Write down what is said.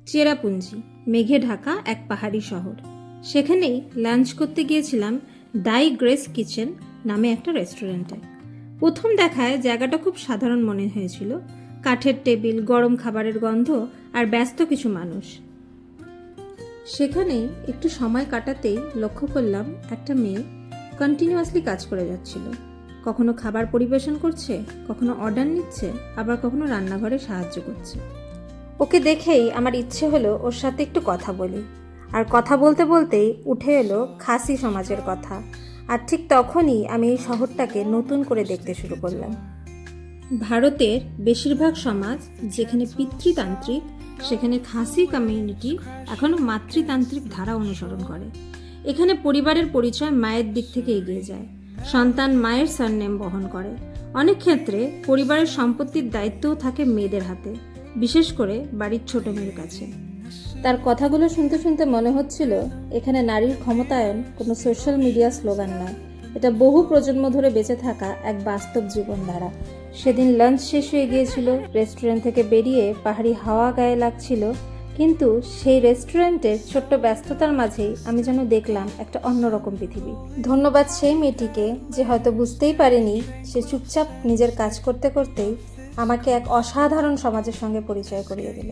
চেরাপুঞ্জি মেঘে ঢাকা এক পাহাড়ি শহর। সেখানেই লাঞ্চ করতে গিয়েছিলাম দাই গ্রেস কিচেন নামে একটা রেস্টুরেন্টে। প্রথম দেখায় জায়গাটা খুব সাধারণ মনে হয়েছিল, কাঠের টেবিল, গরম খাবারের গন্ধ আর ব্যস্ত কিছু মানুষ। সেখানে একটু সময় কাটাতেই লক্ষ্য করলাম একটা মেয়ে কন্টিনিউয়াসলি কাজ করে যাচ্ছিল। কখনো খাবার পরিবেশন করছে, কখনো অর্ডার নিচ্ছে, আবার কখনো রান্নাঘরে সাহায্য করছে। ওকে দেখেই আমার ইচ্ছে হলো ওর সাথে একটু কথা বলি, আর কথা বলতে বলতেই উঠে এলো খাসি সমাজের কথা। আর ঠিক তখনই আমি এই শহরটাকে নতুন করে দেখতে শুরু করলাম। ভারতের বেশিরভাগ সমাজ যেখানে পিতৃতান্ত্রিক, সেখানে খাসি কমিউনিটি এখনও মাতৃতান্ত্রিক ধারা অনুসরণ করে। এখানে পরিবারের পরিচয় মায়ের দিক থেকে এগিয়ে যায়, সন্তান মায়ের সারনেম বহন করে। অনেক ক্ষেত্রে পরিবারের সম্পত্তির দায়িত্বও থাকে মেয়েদের হাতে, বিশেষ করে বাড়ির ছোট মেয়ের কাছে। তার কথাগুলো শুনতে শুনতে মনে হচ্ছিল এখানে নারীর ক্ষমতায়ন কোনো সোশ্যাল মিডিয়া স্লোগান নয়, এটা বহু প্রজন্ম ধরে বেঁচে থাকা এক বাস্তব জীবনধারা। সেদিন লাঞ্চ শেষ হয়ে গিয়েছিল, রেস্টুরেন্ট থেকে বেরিয়ে পাহাড়ি হাওয়া গায়ে লাগছিল, কিন্তু সেই রেস্টুরেন্টের ছোট্ট ব্যস্ততার মাঝেই আমি যেন দেখলাম একটা অন্যরকম পৃথিবী। ধন্যবাদ সেই মেয়েটিকে, যে হয়তো বুঝতেই পারেনি সে চুপচাপ নিজের কাজ করতে করতেই আমাকে এক অসাধারণ সমাজের সঙ্গে পরিচয় করিয়ে দিল।